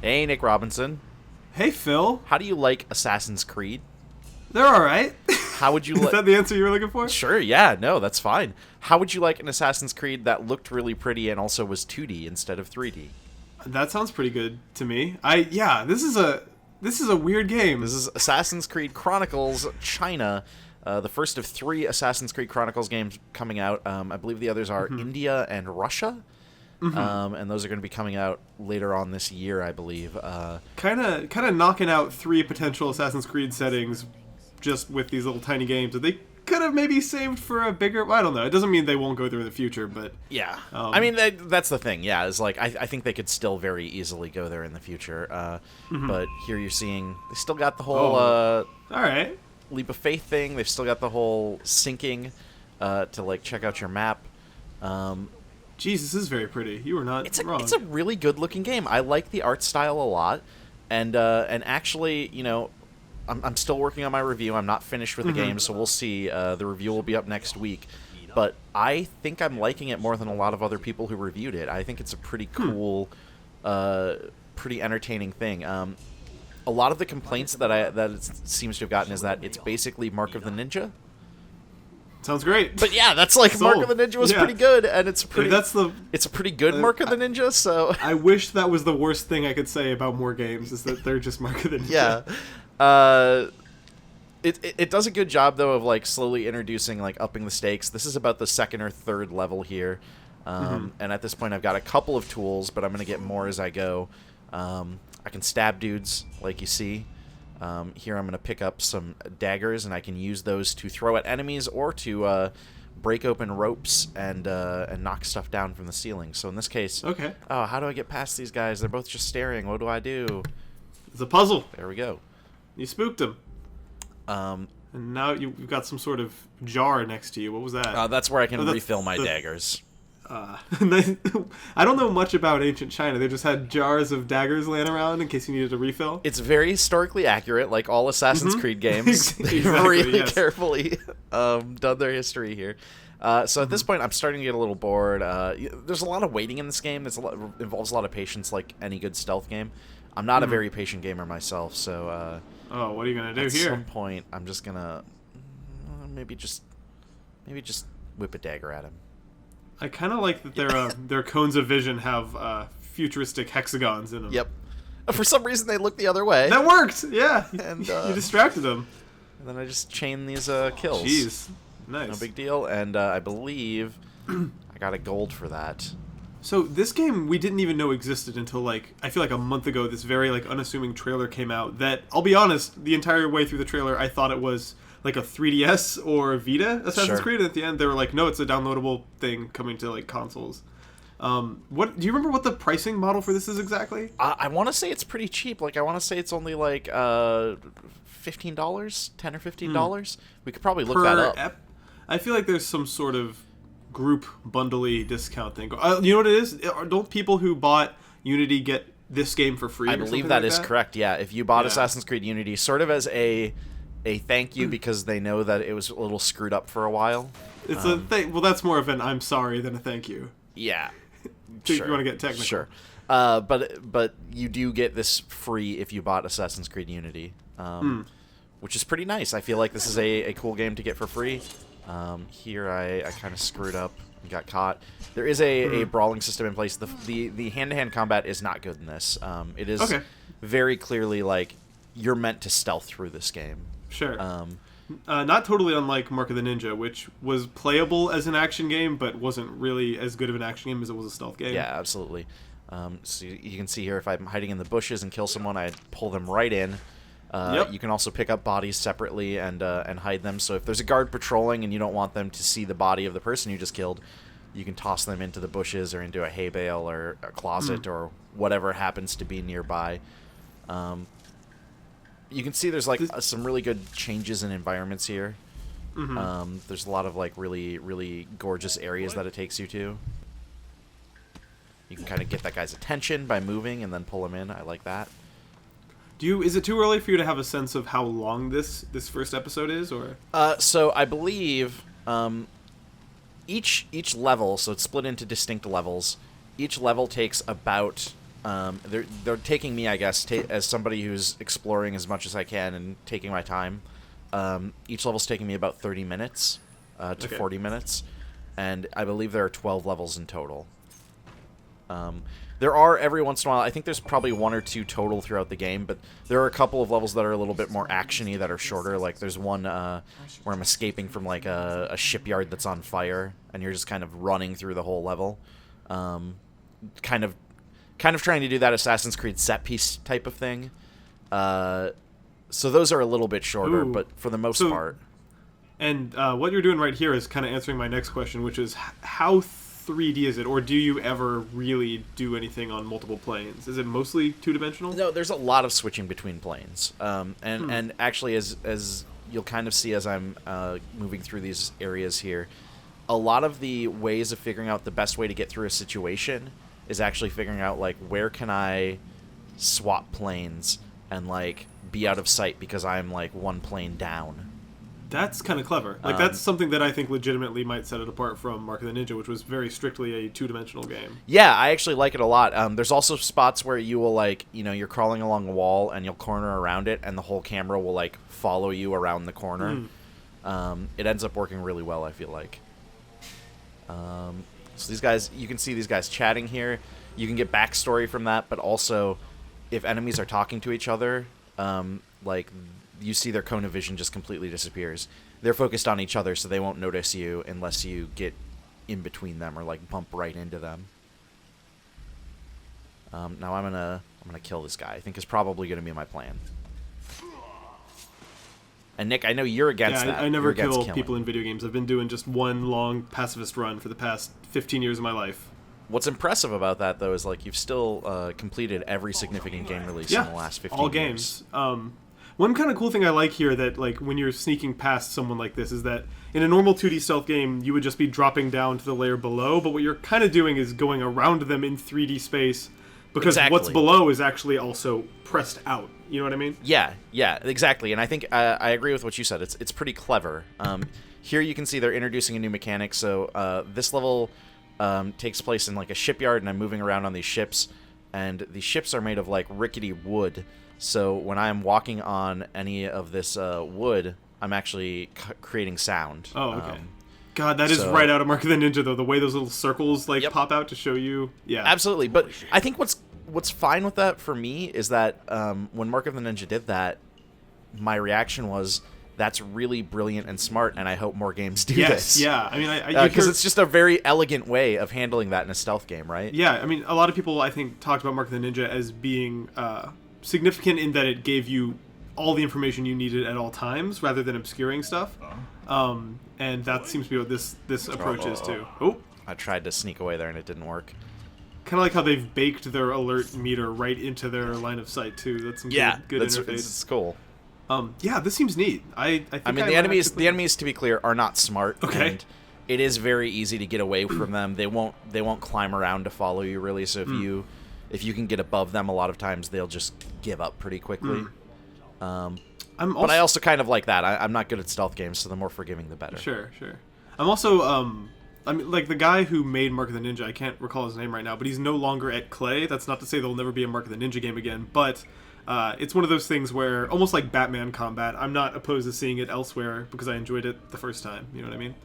Hey, Nick Robinson. Hey, Phil. How do you like Assassin's Creed? They're all right. How would you Is like... that the answer you were looking for? Sure, yeah, no, that's fine. How would you like an Assassin's Creed that looked really pretty and also was 2D instead of 3D? That sounds pretty good to me. This is a weird game. This is Assassin's Creed Chronicles China, the first of 3 Assassin's Creed Chronicles games coming out. I believe the others are India and Russia. And those are going to be coming out later on this year, I believe. Kind of knocking out 3 potential Assassin's Creed settings just with these little tiny games that they could have maybe saved for a bigger... Well, I don't know. It doesn't mean they won't go through in the future, but... Yeah. I mean, that's the thing, yeah. Is like, I think they could still very easily go there in the future. But here you're seeing... They still got the whole... all right. Leap of faith thing. They've still got the whole syncing to, like, check out your map. Jeez, this is very pretty. You were not wrong. It's a really good-looking game. I like the art style a lot. And actually, you know... I'm still working on my review. I'm not finished with the game, so we'll see. The review will be up next week. But I think I'm liking it more than a lot of other people who reviewed it. I think it's a pretty cool, pretty entertaining thing. A lot of the complaints that it seems to have gotten is that it's basically Mark of the Ninja. Sounds great. But yeah, that's like Mark of the Ninja was pretty good, and it's a pretty good Mark of the Ninja. So I wish that was the worst thing I could say about more games is that they're just Mark of the Ninja. Yeah. It does a good job though of like slowly introducing, like, upping the stakes. This is about the 2nd or 3rd level here, and at this point I've got a couple of tools, but I'm gonna get more as I go. I can stab dudes, like you see. Here I'm gonna pick up some daggers, and I can use those to throw at enemies or to break open ropes and knock stuff down from the ceiling. So in this case, okay. Oh, how do I get past these guys? They're both just staring. What do I do? It's a puzzle. There we go. You spooked him. And now you've got some sort of jar next to you. What was that? That's where I can refill my daggers. I don't know much about ancient China. They just had jars of daggers laying around in case you needed a refill. It's very historically accurate, like all Assassin's Creed games. They've really carefully done their history here. So at this point, I'm starting to get a little bored. There's a lot of waiting in this game. Involves a lot of patience, like any good stealth game. I'm not a very patient gamer myself, so... what are you gonna do here? At some point, I'm just gonna maybe just whip a dagger at him. I kind of like that their cones of vision have futuristic hexagons in them. Yep. For some reason, they look the other way. That worked. Yeah. And you distracted them. And then I just chain these kills. Jeez. Nice. No big deal. And I believe I got a gold for that. So this game we didn't even know existed until, like, I feel like a month ago. This very, like, unassuming trailer came out that, I'll be honest, the entire way through the trailer I thought it was like a 3DS or Vita Assassin's Creed, and at the end they were like, no, it's a downloadable thing coming to, like, consoles. What do you remember what the pricing model for this is exactly? I want to say it's pretty cheap. Like, I want to say it's only like $15, $10 or $15. We could probably look that up. I feel like there's some sort of group bundly discount thing. You know what it is? Don't people who bought Unity get this game for free? I believe that is correct. Yeah, if you bought Assassin's Creed Unity, sort of as a thank you because they know that it was a little screwed up for a while. It's a thing. Well, that's more of an I'm sorry than a thank you. Yeah. If you want to get technical. Sure. But you do get this free if you bought Assassin's Creed Unity, which is pretty nice. I feel like this is a cool game to get for free. Here I kind of screwed up and got caught. There is a brawling system in place. The hand-to-hand combat is not good in this. It is very clearly like you're meant to stealth through this game. Sure. Not totally unlike Mark of the Ninja, which was playable as an action game, but wasn't really as good of an action game as it was a stealth game. Yeah, absolutely. So you can see here, if I'm hiding in the bushes and kill someone, I pull them right in. You can also pick up bodies separately and hide them. So if there's a guard patrolling and you don't want them to see the body of the person you just killed, you can toss them into the bushes or into a hay bale or a closet or whatever happens to be nearby. You can see there's like some really good changes in environments here. There's a lot of like really, really gorgeous areas that it takes you to. You can kind of get that guy's attention by moving and then pull him in. I like that. Is it too early for you to have a sense of how long this first episode is, or? So I believe each level, so it's split into distinct levels. Each level takes about They're taking me, I guess, as somebody who's exploring as much as I can and taking my time. Each level's taking me about 30 minutes to 40 minutes, and I believe there are 12 levels in total. There are, every once in a while, I think there's probably 1 or 2 total throughout the game, but there are a couple of levels that are a little bit more action-y that are shorter. Like, there's one where I'm escaping from, like, a shipyard that's on fire, and you're just kind of running through the whole level. Kind of trying to do that Assassin's Creed set-piece type of thing. So those are a little bit shorter, but for the most part. And what you're doing right here is kind of answering my next question, which is how 3D is it, or do you ever really do anything on multiple planes? Is it mostly two-dimensional? No, there's a lot of switching between planes, and actually, as you'll kind of see as I'm moving through these areas here, a lot of the ways of figuring out the best way to get through a situation is actually figuring out, like, where can I swap planes and, like, be out of sight because I'm, like, 1 plane down. That's kind of clever. Like, that's something that I think legitimately might set it apart from Mark of the Ninja, which was very strictly a two-dimensional game. Yeah, I actually like it a lot. There's also spots where you will, like, you know, you're crawling along a wall and you'll corner around it, and the whole camera will, like, follow you around the corner. It ends up working really well, I feel like. So these guys, you can see these guys chatting here. You can get backstory from that, but also, if enemies are talking to each other, like, you see their cone of vision just completely disappears. They're focused on each other, so they won't notice you unless you get in between them or, like, bump right into them. Now I'm gonna kill this guy. I think is probably gonna be my plan. And Nick, I know you're against that. I never kill people in video games. I've been doing just one long pacifist run for the past 15 years of my life. What's impressive about that, though, is, like, you've still completed every significant game release in the last 15 years. All games. One kind of cool thing I like here that, like, when you're sneaking past someone like this is that in a normal 2D stealth game, you would just be dropping down to the layer below, but what you're kind of doing is going around them in 3D space because what's below is actually also pressed out. You know what I mean? Yeah, exactly. And I think I agree with what you said. It's pretty clever. Here you can see they're introducing a new mechanic. So this level takes place in, like, a shipyard, and I'm moving around on these ships, and the ships are made of, like, rickety wood. So when I'm walking on any of this wood, I'm actually creating sound. Oh, okay. God, that is right out of Mark of the Ninja, though. The way those little circles, like, pop out to show you. Yeah. Absolutely. But I think what's fine with that for me is that when Mark of the Ninja did that, my reaction was, that's really brilliant and smart, and I hope more games do this. Yeah. I mean, because it's just a very elegant way of handling that in a stealth game, right? Yeah. I mean, a lot of people, I think, talked about Mark of the Ninja as being significant in that it gave you all the information you needed at all times, rather than obscuring stuff. And that seems to be what this approach is too. Oh, I tried to sneak away there and it didn't work. Kind of like how they've baked their alert meter right into their line of sight too. That's some good interface. It's cool. Yeah, this seems neat. I mean, the enemies, to be clear, are not smart. Okay. And it is very easy to get away from them. They won't climb around to follow you, really. So if you can get above them, a lot of times they'll just give up pretty quickly. But I also kind of like that. I'm not good at stealth games, so the more forgiving, the better. Sure. I'm also, I mean, like, the guy who made Mark of the Ninja, I can't recall his name right now, but he's no longer at Clay. That's not to say there'll never be a Mark of the Ninja game again, but it's one of those things where, almost like Batman Combat, I'm not opposed to seeing it elsewhere because I enjoyed it the first time. You know what I mean?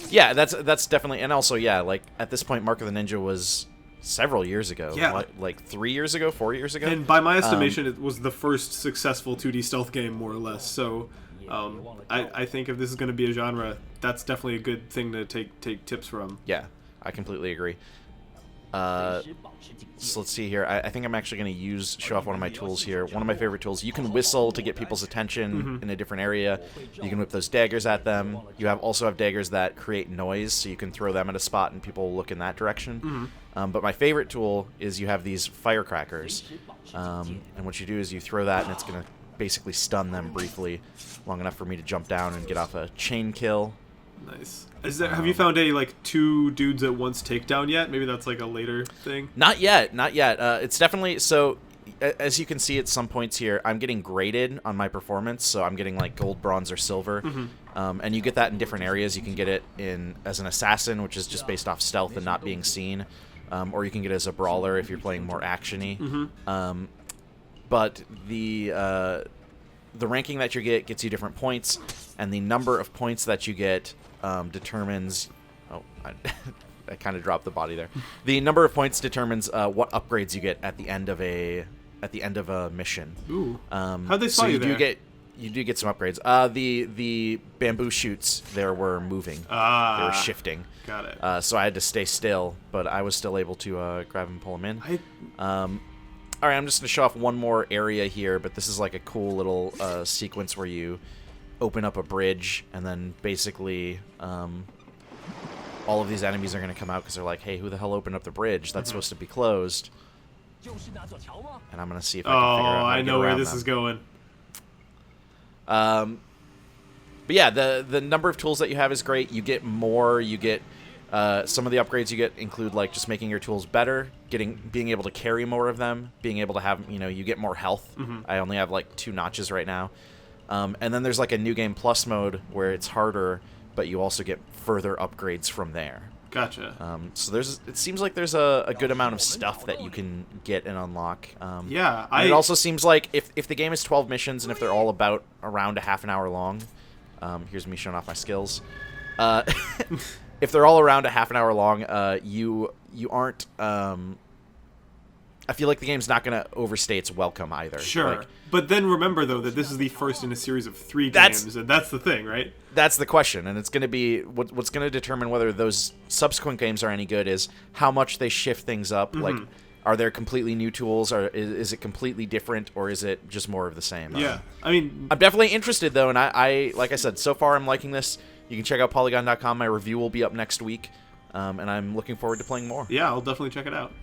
Yeah, that's definitely, and also, yeah, like, at this point, Mark of the Ninja was several years ago. Yeah. Like 3 years ago, 4 years ago? And by my estimation, it was the first successful 2D stealth game, more or less. So I think if this is going to be a genre, that's definitely a good thing to take tips from. Yeah, I completely agree. So let's see here. I think I'm actually going to show off one of my tools here. One of my favorite tools. You can whistle to get people's attention in a different area. You can whip those daggers at them. You also have daggers that create noise, so you can throw them at a spot and people will look in that direction. But my favorite tool is you have these firecrackers. And what you do is you throw that, and it's going to basically stun them briefly, long enough for me to jump down and get off a chain kill. Nice. Have you found a, like, 2 dudes at once takedown yet? Maybe that's, like, a later thing? Not yet. It's definitely... So, as you can see at some points here, I'm getting graded on my performance, so I'm getting, like, gold, bronze, or silver. And you get that in different areas. You can get it as an assassin, which is just based off stealth and not being seen. or you can get it as a brawler if you're playing more action-y. But the ranking that you get gets you different points, and the number of points that you get determines. Oh, I kind of dropped the body there. The number of points determines what upgrades you get at the end of a mission. Ooh. How'd they spot you there? You do get some upgrades. The bamboo shoots there were moving. They were shifting. Got it. So I had to stay still, but I was still able to grab and pull them in. All right, I'm just going to show off one more area here, but this is like a cool little sequence where you open up a bridge, and then basically all of these enemies are going to come out because they're like, hey, who the hell opened up the bridge? That's supposed to be closed. And I'm going to see if I can figure out how to get know where around this them. is going. But yeah, the number of tools that you have is great. You get more. You get some of the upgrades you get include like just making your tools better, being able to carry more of them, being able to have you get more health. I only have like 2 notches right now, and then there's like a new game plus mode where it's harder, but you also get further upgrades from there. Gotcha. So it seems like there's a good amount of stuff that you can get and unlock. Yeah, it also seems like if the game is 12 missions and if they're all about around a half an hour long, here's me showing off my skills. If they're all around a half an hour long, you aren't. I feel like the game's not going to overstay its welcome either. Sure. Like, but then remember, though, that this is the first in a series of 3 games, and that's the thing, right? That's the question, and it's going to be what's going to determine whether those subsequent games are any good is how much they shift things up. Like, are there completely new tools, or is it completely different, or is it just more of the same? Yeah. I mean, I'm definitely interested, though, and I like I said, so far I'm liking this. You can check out Polygon.com. My review will be up next week, and I'm looking forward to playing more. Yeah, I'll definitely check it out.